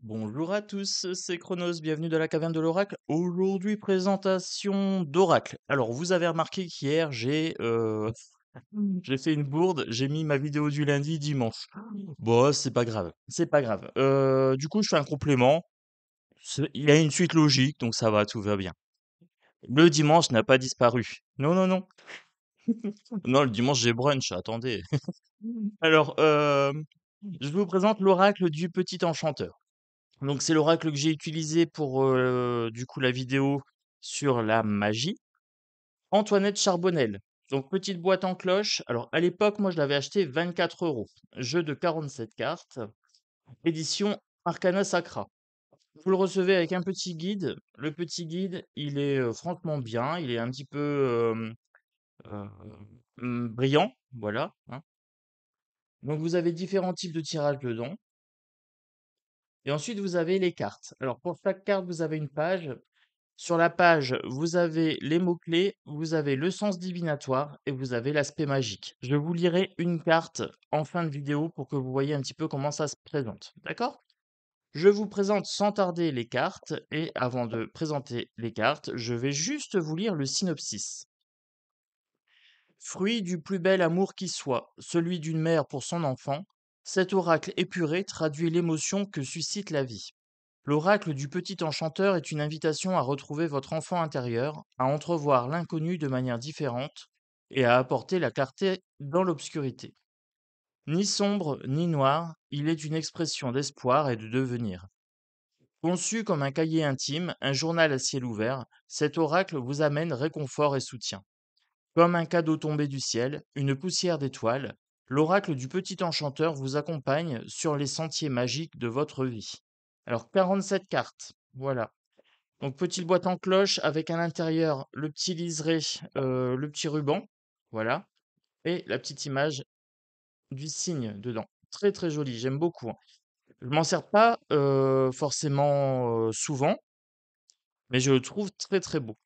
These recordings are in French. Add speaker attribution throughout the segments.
Speaker 1: Bonjour à tous, c'est Chronos, bienvenue dans la caverne de l'oracle. Aujourd'hui, présentation d'oracle. Alors, vous avez remarqué qu'hier, j'ai fait une bourde, j'ai mis ma vidéo du lundi dimanche. Bon, c'est pas grave, c'est pas grave. Du coup, je fais un complément. Il y a une suite logique, donc ça va, tout va bien. Le dimanche n'a pas disparu. Non, non, non. Non, le dimanche, j'ai brunch, attendez. Alors, je vous présente l'oracle du petit enchanteur. Donc c'est l'oracle que j'ai utilisé pour, du coup, la vidéo sur la magie. Antoinette Charbonnel. Donc petite boîte en cloche. Alors à l'époque, moi je l'avais acheté 24 €. Jeu de 47 cartes, édition Arcana Sacra. Vous le recevez avec un petit guide. Le petit guide, il est, franchement bien. Il est un petit peu, brillant, voilà, hein. Donc vous avez différents types de tirages dedans et ensuite vous avez les cartes. Alors pour chaque carte, vous avez une page. Sur la page, vous avez les mots-clés, vous avez le sens divinatoire et vous avez l'aspect magique. Je vous lirai une carte en fin de vidéo pour que vous voyez un petit peu comment ça se présente. D'accord? Je vous présente sans tarder les cartes et avant de présenter les cartes, je vais juste vous lire le synopsis. Fruit du plus bel amour qui soit, celui d'une mère pour son enfant, cet oracle épuré traduit l'émotion que suscite la vie. L'oracle du petit enchanteur est une invitation à retrouver votre enfant intérieur, à entrevoir l'inconnu de manière différente et à apporter la clarté dans l'obscurité. Ni sombre ni noir, il est une expression d'espoir et de devenir. Conçu comme un cahier intime, un journal à ciel ouvert, cet oracle vous amène réconfort et soutien. Comme un cadeau tombé du ciel, une poussière d'étoiles, l'oracle du petit enchanteur vous accompagne sur les sentiers magiques de votre vie. Alors 47 cartes, voilà. Donc petite boîte en cloche avec à l'intérieur le petit liseré, le petit ruban, voilà, et la petite image du cygne dedans. Très, très joli, j'aime beaucoup, hein. Je m'en sers pas, forcément, souvent, mais je le trouve très, très beau.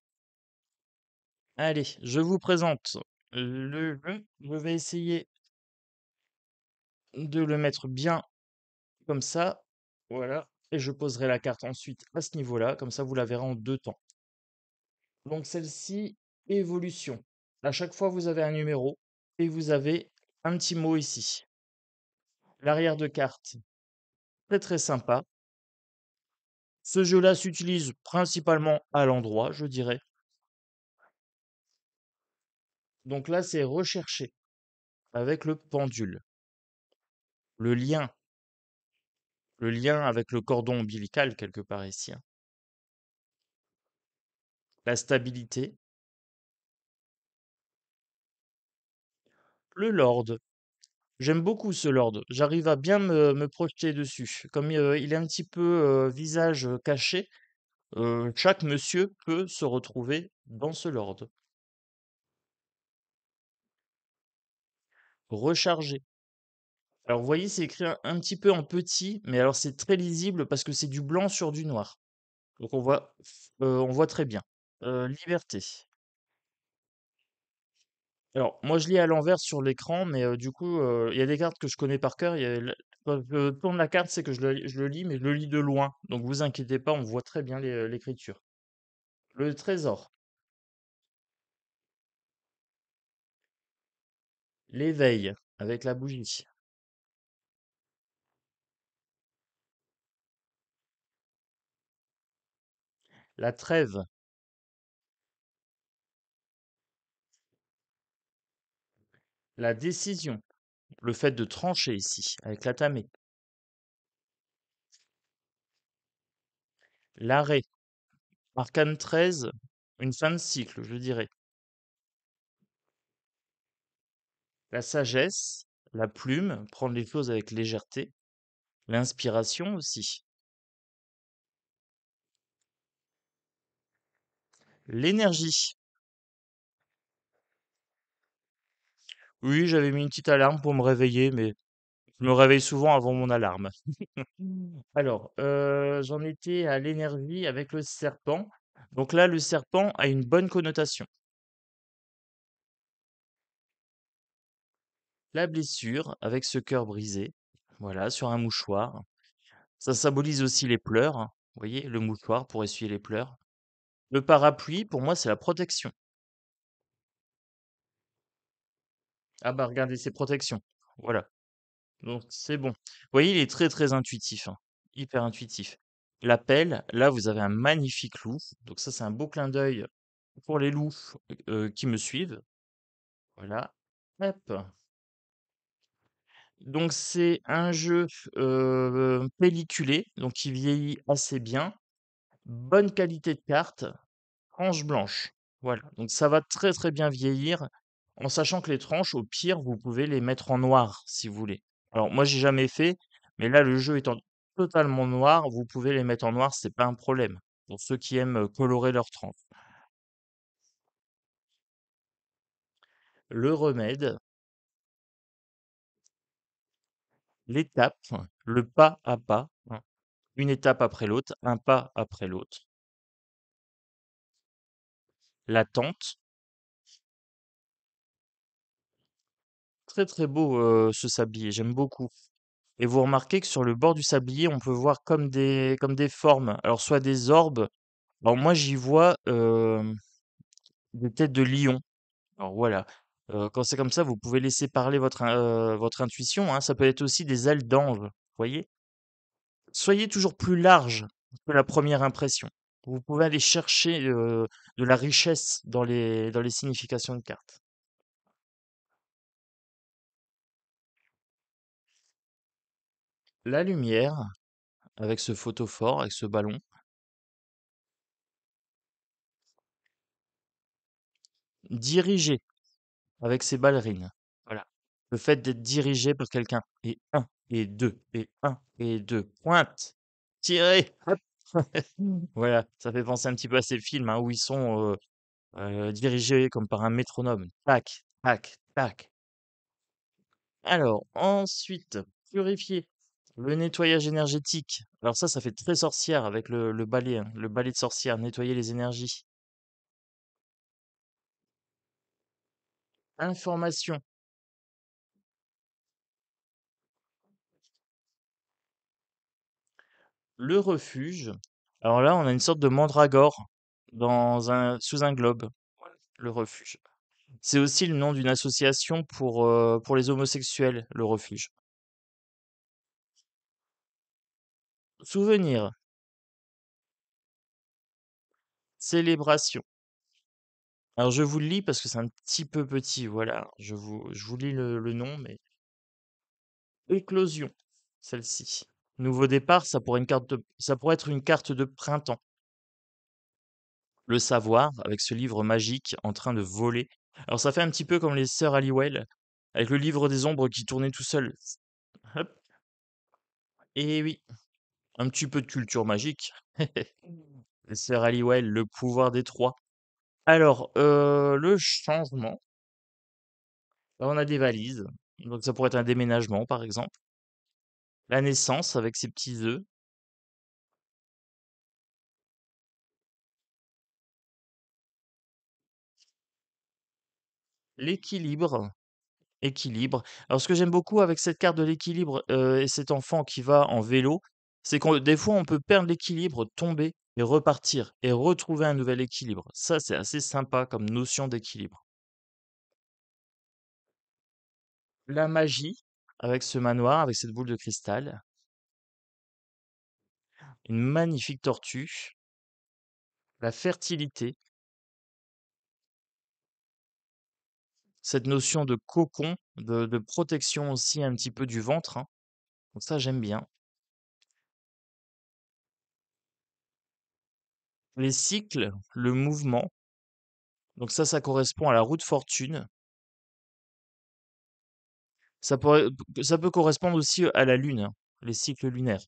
Speaker 1: Allez, je vous présente le jeu. Je vais essayer de le mettre bien comme ça, voilà, et je poserai la carte ensuite à ce niveau-là, comme ça vous la verrez en 2 temps. Donc celle-ci, évolution. À chaque fois, vous avez un numéro et vous avez un petit mot ici. L'arrière de carte, très très sympa. Ce jeu-là s'utilise principalement à l'endroit, je dirais. Donc là, c'est recherché avec le pendule. Le lien, le lien avec le cordon ombilical quelque part ici, hein. La stabilité. Le lord. J'aime beaucoup ce lord. J'arrive à bien me projeter dessus. Comme il est un petit peu visage caché, chaque monsieur peut se retrouver dans ce lord. Recharger. Alors vous voyez, c'est écrit un petit peu en petit, mais alors c'est très lisible parce que c'est du blanc sur du noir. Donc on voit très bien. Liberté. Alors moi je lis à l'envers sur l'écran, mais du coup, il y a des cartes que je connais par cœur. Quand je tourne la carte, c'est que je le lis, mais je le lis de loin. Donc vous inquiétez pas, on voit très bien l'écriture. Le trésor. L'éveil, avec la bougie. La trêve. La décision. Le fait de trancher ici, avec la tamée. L'arrêt. Arcane 13, une fin de cycle, je dirais. La sagesse, la plume, prendre les choses avec légèreté. L'inspiration aussi. L'énergie. Oui, j'avais mis une petite alarme pour me réveiller, mais je me réveille souvent avant mon alarme. Alors, j'en étais à l'énergie avec le serpent. Donc là, le serpent a une bonne connotation. La blessure avec ce cœur brisé, voilà, sur un mouchoir. Ça symbolise aussi les pleurs, hein. Vous voyez, le mouchoir pour essuyer les pleurs. Le parapluie, pour moi, c'est la protection. Ah bah, regardez, c'est protection. Voilà, donc c'est bon. Vous voyez, il est très, très intuitif, hein, hyper intuitif. La pelle, là, vous avez un magnifique loup, donc ça, c'est un beau clin d'œil pour les loups, qui me suivent. Voilà, hop. Donc c'est un jeu, pelliculé, donc qui vieillit assez bien. Bonne qualité de carte, tranche blanche. Voilà, donc ça va très, très bien vieillir, en sachant que les tranches, au pire, vous pouvez les mettre en noir, si vous voulez. Alors moi, j'ai jamais fait, mais là, le jeu étant totalement noir, vous pouvez les mettre en noir, c'est pas un problème, pour ceux qui aiment, colorer leurs tranches. Le remède, l'étape, le pas à pas, hein, une étape après l'autre, un pas après l'autre. L'attente, très, très beau, ce sablier, j'aime beaucoup. Et vous remarquez que sur le bord du sablier, on peut voir comme des formes. Alors soit des orbes. Alors moi j'y vois des têtes de lion. Alors voilà. Quand c'est comme ça, vous pouvez laisser parler votre intuition, hein. Ça peut être aussi des ailes d'ange. Vous voyez? Soyez toujours plus large que la première impression. Vous pouvez aller chercher de la richesse dans les significations de cartes. La lumière, avec ce photophore, avec ce ballon, dirigée avec ses ballerines. Voilà. Le fait d'être dirigé par quelqu'un. Et un, et deux, et un, et deux. Pointe. Tirez. Hop. Voilà. Ça fait penser un petit peu à ces films hein, où ils sont dirigés comme par un métronome. Tac, tac, tac. Alors, ensuite, purifier. Le nettoyage énergétique. Alors ça fait très sorcière avec le balai, hein, le balai de sorcière, nettoyer les énergies. Information. Le refuge. Alors là, on a une sorte de mandragore sous un globe. Voilà, le refuge. C'est aussi le nom d'une association pour les homosexuels, le refuge. Souvenir, célébration. Alors je vous le lis parce que c'est un petit peu petit, voilà. Je vous lis le nom, mais éclosion, celle-ci. Nouveau départ, ça pourrait être une carte de printemps. Le savoir, avec ce livre magique en train de voler. Alors ça fait un petit peu comme les sœurs Halliwell, avec le livre des ombres qui tournait tout seul. Hop. Et oui, un petit peu de culture magique. Les sœurs Halliwell, le pouvoir des trois. Alors, le changement, là, on a des valises, donc ça pourrait être un déménagement, par exemple. La naissance avec ses petits œufs. L'équilibre. Équilibre. Alors ce que j'aime beaucoup avec cette carte de l'équilibre, et cet enfant qui va en vélo, c'est qu'on des fois on peut perdre l'équilibre, tomber et repartir et retrouver un nouvel équilibre. Ça, c'est assez sympa comme notion d'équilibre. La magie, avec ce manoir, avec cette boule de cristal, une magnifique tortue, la fertilité, cette notion de cocon, de protection aussi un petit peu du ventre, hein, donc ça j'aime bien. Les cycles, le mouvement, donc ça correspond à la roue de fortune. Ça peut correspondre aussi à la lune, hein, les cycles lunaires.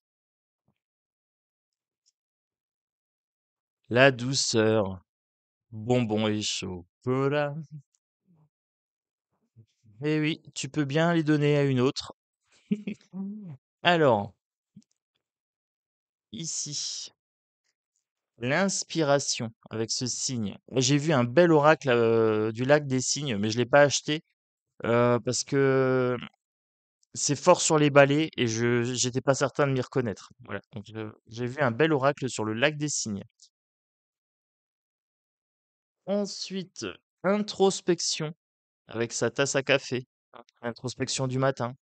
Speaker 1: La douceur, bonbons et chocolat. Eh oui, tu peux bien les donner à une autre. Alors, ici, l'inspiration avec ce signe. J'ai vu un bel oracle du lac des cygnes, mais je l'ai pas acheté parce que C'est fort sur les balais et j'étais pas certain de m'y reconnaître. Voilà, donc j'ai vu un bel oracle sur le lac des Cygnes. Ensuite, introspection avec sa tasse à café. Introspection du matin.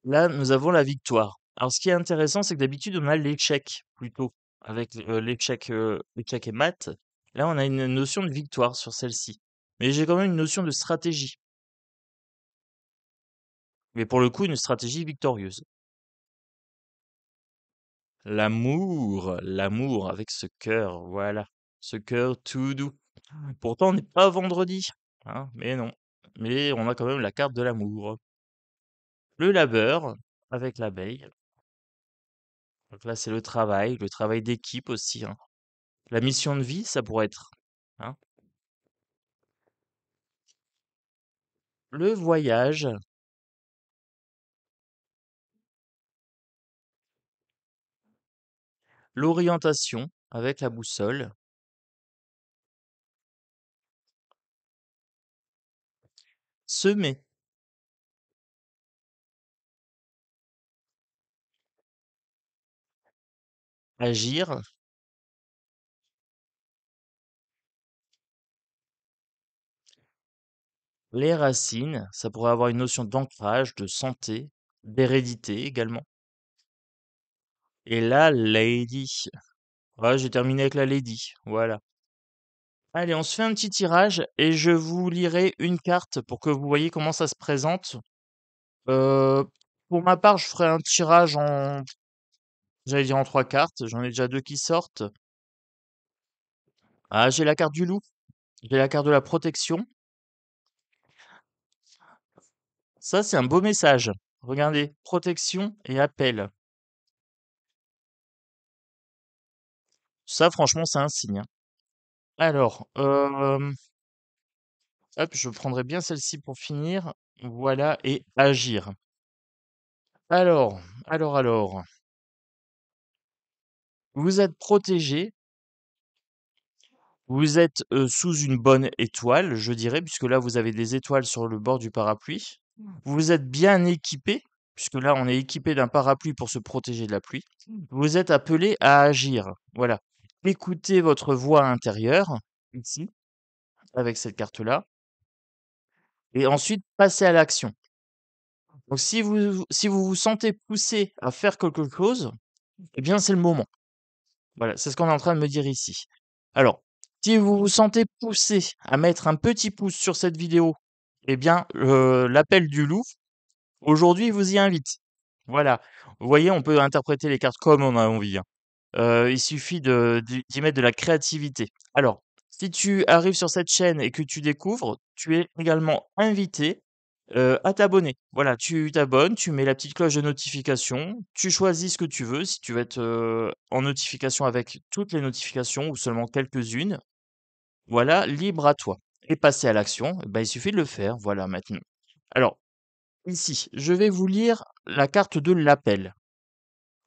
Speaker 1: Là, nous avons la victoire. Alors, ce qui est intéressant, c'est que d'habitude, on a l'échec plutôt avec l'échec et maths. Là, on a une notion de victoire sur celle-ci. Mais j'ai quand même une notion de stratégie. Mais pour le coup, une stratégie victorieuse. L'amour avec ce cœur, voilà. Ce cœur tout doux. Pourtant, on n'est pas vendredi, hein, mais non. Mais on a quand même la carte de l'amour. Le labeur avec l'abeille. Donc là, c'est le travail d'équipe aussi, hein. La mission de vie, ça pourrait être, hein. Le voyage, l'orientation avec la boussole, semer, agir, les racines, ça pourrait avoir une notion d'ancrage, de santé, d'hérédité également. Et la lady. Ouais, j'ai terminé avec la lady. Voilà. Allez, on se fait un petit tirage et je vous lirai une carte pour que vous voyez comment ça se présente. Euh, pour ma part, je ferai un tirage j'allais dire en trois cartes. J'en ai déjà deux qui sortent. Ah, j'ai la carte du loup. J'ai la carte de la protection. Ça, c'est un beau message. Regardez, protection et appel. Ça, franchement, c'est un signe, hein. Alors, hop, je prendrai bien celle-ci pour finir. Voilà, et agir. Alors, alors. Vous êtes protégé, vous êtes sous une bonne étoile, je dirais, puisque là, vous avez des étoiles sur le bord du parapluie. Vous êtes bien équipé, puisque là, on est équipé d'un parapluie pour se protéger de la pluie. Vous êtes appelé à agir. Voilà. Écoutez votre voix intérieure, ici, avec cette carte-là, et ensuite passez à l'action. Donc, si vous vous sentez poussé à faire quelque chose, eh bien, c'est le moment. Voilà, c'est ce qu'on est en train de me dire ici. Alors, si vous vous sentez poussé à mettre un petit pouce sur cette vidéo, eh bien, l'appel du loup, aujourd'hui, vous y invite. Voilà. Vous voyez, on peut interpréter les cartes comme on a envie, hein. Il suffit d'y mettre de la créativité. Alors, si tu arrives sur cette chaîne et que tu découvres, tu es également invité à t'abonner. Voilà, tu t'abonnes, tu mets la petite cloche de notification, tu choisis ce que tu veux, si tu veux être en notification avec toutes les notifications ou seulement quelques-unes. Voilà, libre à toi. Et passer à l'action, eh ben, il suffit de le faire, voilà maintenant. Alors, ici, je vais vous lire la carte de l'appel.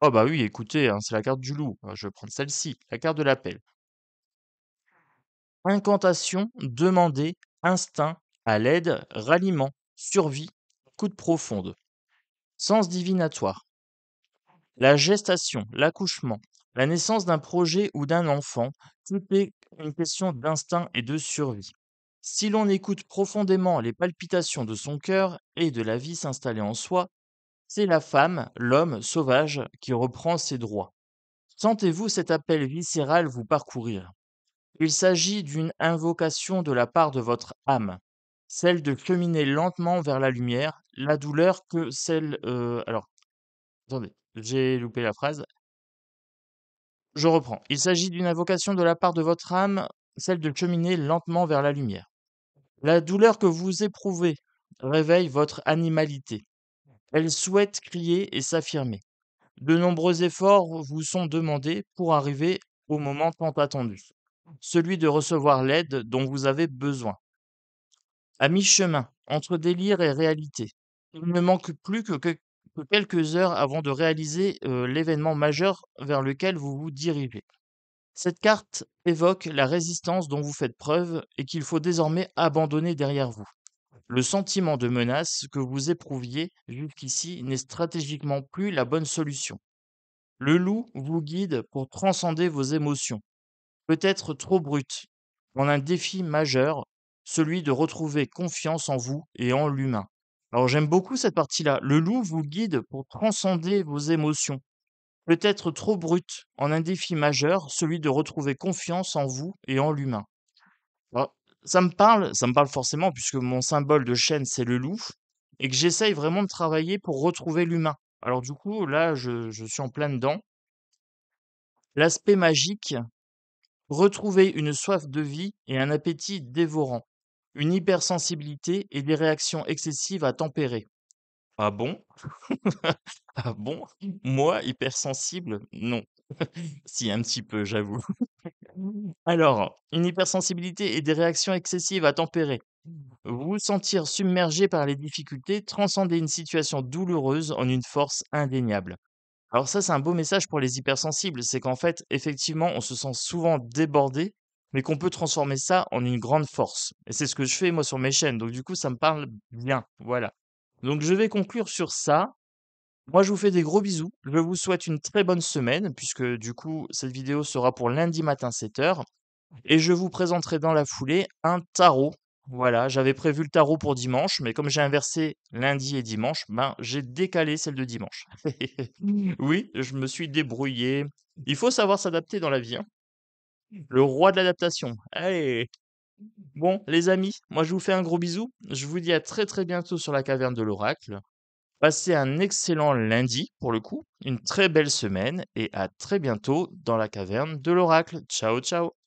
Speaker 1: Oh bah oui, écoutez, hein, c'est la carte du loup. Je vais prendre celle-ci, la carte de l'appel. Incantation, demander, instinct, à l'aide, ralliement, survie, coude profonde. Sens divinatoire. La gestation, l'accouchement, la naissance d'un projet ou d'un enfant, tout est une question d'instinct et de survie. Si l'on écoute profondément les palpitations de son cœur et de la vie s'installer en soi, c'est la femme, l'homme sauvage qui reprend ses droits. Sentez-vous cet appel viscéral vous parcourir. Il s'agit d'une invocation de la part de votre âme, celle de cheminer lentement vers la lumière, la douleur que celle... alors, attendez, j'ai loupé la phrase. Je reprends. Il s'agit d'une invocation de la part de votre âme, celle de cheminer lentement vers la lumière. La douleur que vous éprouvez réveille votre animalité. Elle souhaite crier et s'affirmer. De nombreux efforts vous sont demandés pour arriver au moment tant attendu, celui de recevoir l'aide dont vous avez besoin. À mi-chemin, entre délire et réalité, il ne manque plus que quelques heures avant de réaliser l'événement majeur vers lequel vous vous dirigez. Cette carte évoque la résistance dont vous faites preuve et qu'il faut désormais abandonner derrière vous. Le sentiment de menace que vous éprouviez jusqu'ici n'est stratégiquement plus la bonne solution. Le loup vous guide pour transcender vos émotions, peut-être trop brutes, en un défi majeur, celui de retrouver confiance en vous et en l'humain. Alors j'aime beaucoup cette partie-là. Le loup vous guide pour transcender vos émotions, peut-être trop brutes, en un défi majeur, celui de retrouver confiance en vous et en l'humain. Alors, ça me parle forcément puisque mon symbole de chaîne, c'est le loup et que j'essaye vraiment de travailler pour retrouver l'humain. Alors du coup, là, je suis en plein dedans. L'aspect magique, retrouver une soif de vie et un appétit dévorant, une hypersensibilité et des réactions excessives à tempérer. Ah bon? Ah bon? Moi, hypersensible? Non. Si, un petit peu, j'avoue. Alors, une hypersensibilité et des réactions excessives à tempérer. Vous sentir submergé par les difficultés, transcender une situation douloureuse en une force indéniable. Alors ça, c'est un beau message pour les hypersensibles, c'est qu'en fait, effectivement, on se sent souvent débordé, mais qu'on peut transformer ça en une grande force. Et c'est ce que je fais moi sur mes chaînes, donc du coup, ça me parle bien, voilà. Donc je vais conclure sur ça. Moi, je vous fais des gros bisous. Je vous souhaite une très bonne semaine, puisque du coup, cette vidéo sera pour lundi matin 7 heures. Et je vous présenterai dans la foulée un tarot. Voilà, j'avais prévu le tarot pour dimanche, mais comme j'ai inversé lundi et dimanche, ben, j'ai décalé celle de dimanche. Oui, je me suis débrouillé. Il faut savoir s'adapter dans la vie, hein. Le roi de l'adaptation. Allez. Bon, les amis, moi je vous fais un gros bisou. Je vous dis à très très bientôt sur la caverne de l'oracle. Passez un excellent lundi pour le coup, une très belle semaine et à très bientôt dans la caverne de l'oracle. Ciao ciao.